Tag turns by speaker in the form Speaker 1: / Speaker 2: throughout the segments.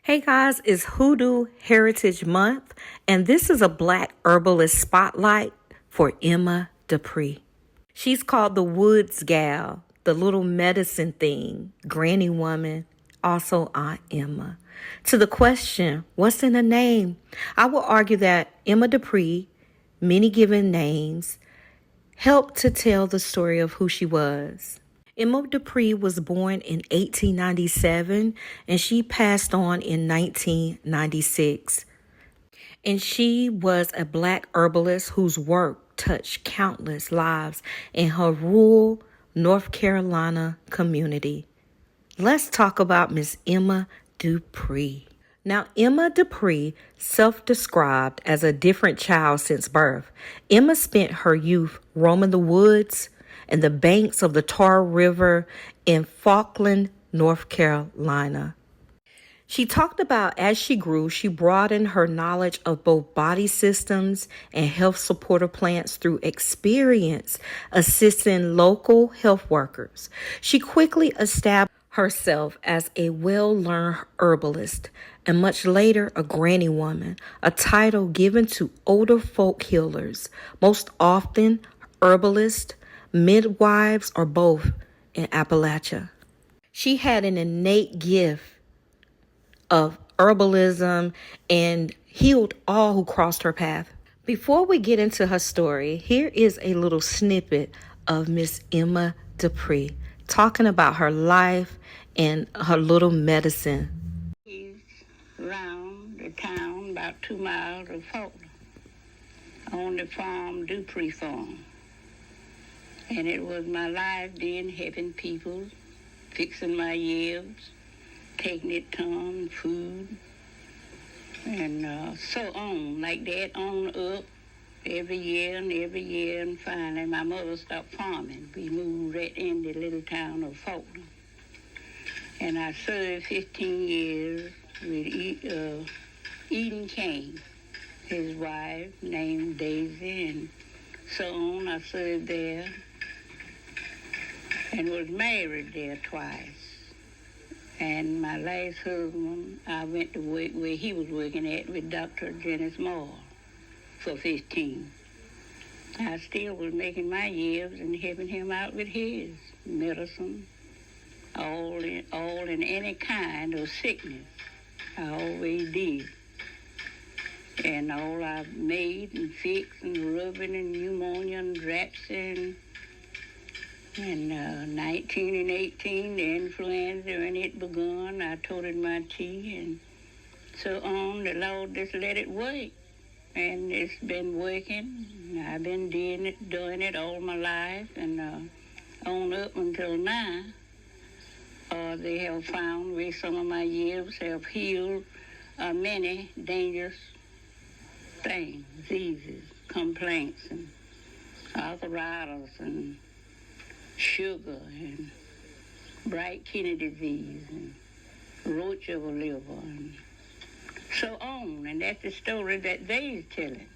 Speaker 1: Hey guys, it's Hoodoo Heritage Month, and this is a Black herbalist spotlight for Emma Dupree. She's called the Woods Gal, the little medicine thing, granny woman, also Aunt Emma. To the question, what's in a name? I will argue that Emma Dupree, many given names, helped to tell the story of who she was. Emma Dupree was born in 1897 and she passed on in 1996. And she was a Black herbalist whose work touched countless lives in her rural North Carolina community. Let's talk about Miss Emma Dupree. Now, Emma Dupree, self-described as a different child since birth, Emma spent her youth roaming the woods and the banks of the Tar River in Falkland, North Carolina. She talked about as she grew, she broadened her knowledge of both body systems and health supporter plants through experience assisting local health workers. She quickly established herself as a well-learned herbalist and much later a granny woman, a title given to older folk healers, most often herbalists, midwives, or both in Appalachia. She had an innate gift of herbalism and healed all who crossed her path. Before we get into her story, here is a little snippet of Miss Emma Dupree talking about her life and her little medicine.
Speaker 2: He's around the town, about 2 miles of Fulton, on the farm, Dupree farm. And it was my life then, helping people, fixing my yibs, taking it to them, food, and so on, like that, on up, every year, and finally my mother stopped farming. We moved right in the little town of Fulton. And I served 15 years with Eden King, his wife, named Daisy, and so on. I served there and was married there twice. And my last husband, I went to work where he was working at with Dr. Dennis Moore for 15. I still was making my years and helping him out with his medicine, all in any kind of sickness. I always did. And all I made and fixed and rubbing and pneumonia and dropsy and 19 and 18, the influenza, when it begun, I toted my tea and so on. The Lord just let it work. And it's been working. I've been doing it all my life and on up until now. They have found where some of my years have healed many dangerous things, diseases, complaints, and arthritis, and sugar, and bright kidney disease, and roach of the liver, and so on. And that's the story that they's telling.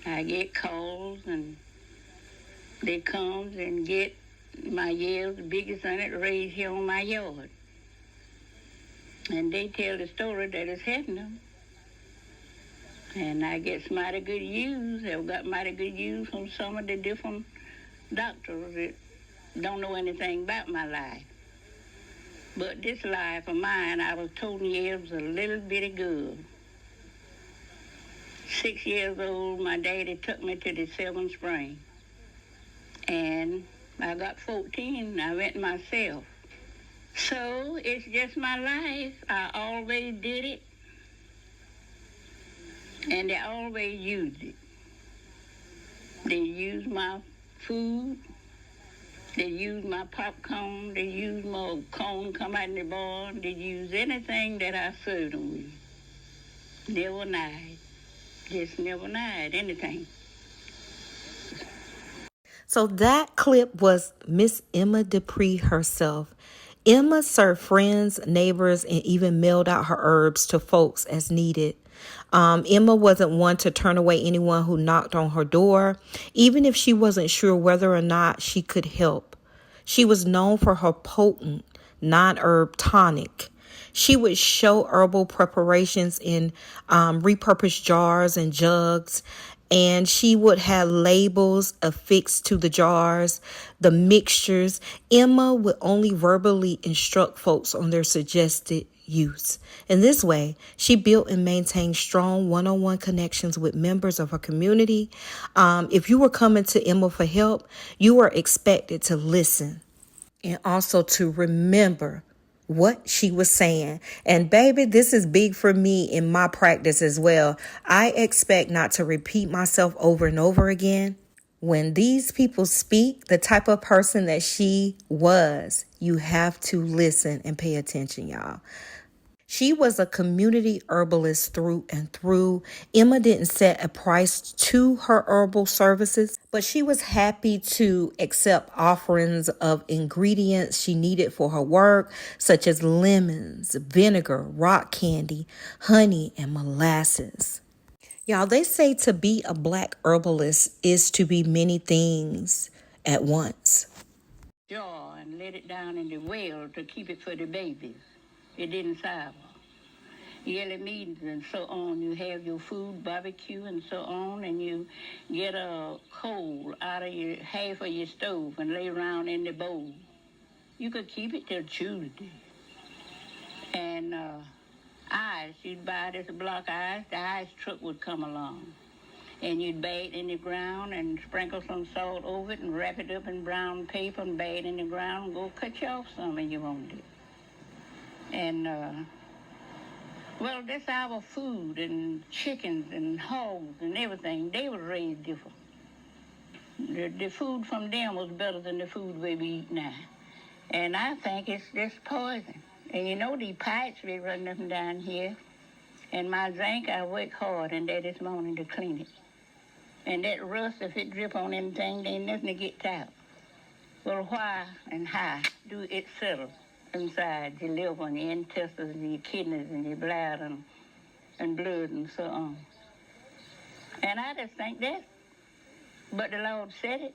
Speaker 2: I get calls, and they comes and get my yells, the biggest one that raised here on my yard. And they tell the story that it's happening them. And I get mighty good use. I've got mighty good use from some of the different doctors that don't know anything about my life. But this life of mine, I was told it was a little bitty girl. 6 years old, my daddy took me to the Seven Spring. And I got 14, I went myself. So it's just my life. I always did it. And they always used it. They used my food. They used my popcorn. They used my corn come out in the barn. They used anything that I served them with. Never lied. Just never lied, anything.
Speaker 1: So that clip was Miss Emma Dupree herself. Emma served friends, neighbors, and even mailed out her herbs to folks as needed. Emma wasn't one to turn away anyone who knocked on her door, even if she wasn't sure whether or not she could help. She was known for her potent non-herb tonic. She would show herbal preparations in repurposed jars and jugs, and she would have labels affixed to the jars, the mixtures. Emma would only verbally instruct folks on their suggested use. In this way, she built and maintained strong one-on-one connections with members of her community. If you were coming to Emma for help, you were expected to listen and also to remember what she was saying. And baby, this is big for me in my practice as well. I expect not to repeat myself over and over again. When these people speak, the type of person that she was, you have to listen and pay attention, y'all. She was a community herbalist through and through. Emma didn't set a price to her herbal services, but she was happy to accept offerings of ingredients she needed for her work, such as lemons, vinegar, rock candy, honey, and molasses. Y'all, they say to be a black herbalist is to be many things at once.
Speaker 2: Jar and let it down in the well to keep it for the babies. It didn't sour. Yellow meat and so on. You have your food, barbecue and so on, and you get a coal out of your half of your stove and lay around in the bowl. You could keep it till Tuesday. And ice, you'd buy this block of ice, the ice truck would come along. And you'd bait in the ground and sprinkle some salt over it and wrap it up in brown paper and bait in the ground and go cut you off some if you want it. And well, that's our food, and chickens and hogs and everything. They were raised different. The food from them was better than the food we eat now. And I think it's just poison. And you know, these pipes be running up and down here. And my drink, I work hard and that this morning to clean it. And that rust, if it drip on anything, there ain't nothing to get out. Well, why and how do it settle inside your liver and your intestines and your kidneys and your bladder and blood and so on? And I just think that. But the Lord said it.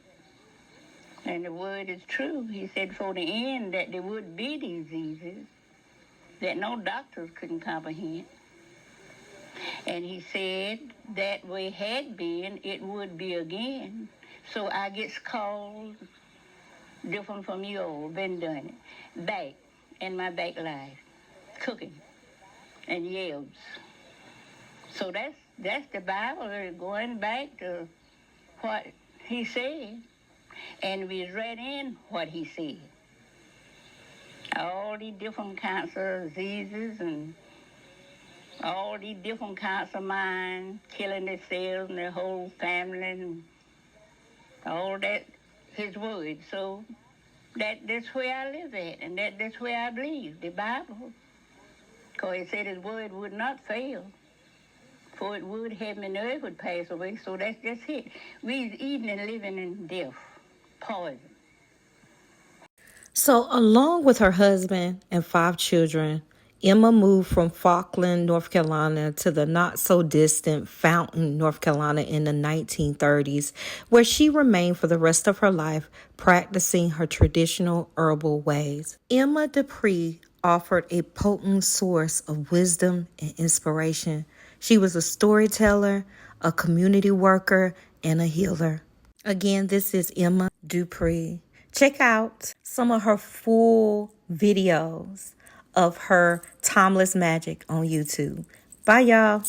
Speaker 2: And the word is true. He said for the end that there would be diseases that no doctors couldn't comprehend. And he said that way had been, it would be again. So I gets called different from you all, been doing it. Back in my back life, cooking and yells. So that's the Bible, going back to what he said. And we read in what he said. All these different kinds of diseases and all these different kinds of minds killing themselves and their whole family and all that, his word. So that's where I live at, and that's where I believe, the Bible. Because he said his word would not fail. For it would, heaven and earth would pass away. So that's just it. We's eating and living in death, poison.
Speaker 1: So along with her husband and 5 children, Emma moved from Falkland, North Carolina to the not-so-distant Fountain, North Carolina in the 1930s, where she remained for the rest of her life practicing her traditional herbal ways. Emma Dupree offered a potent source of wisdom and inspiration. She was a storyteller, a community worker, and a healer. Again, this is Emma Dupree. Check out some of her full videos of her timeless magic on YouTube. Bye, y'all.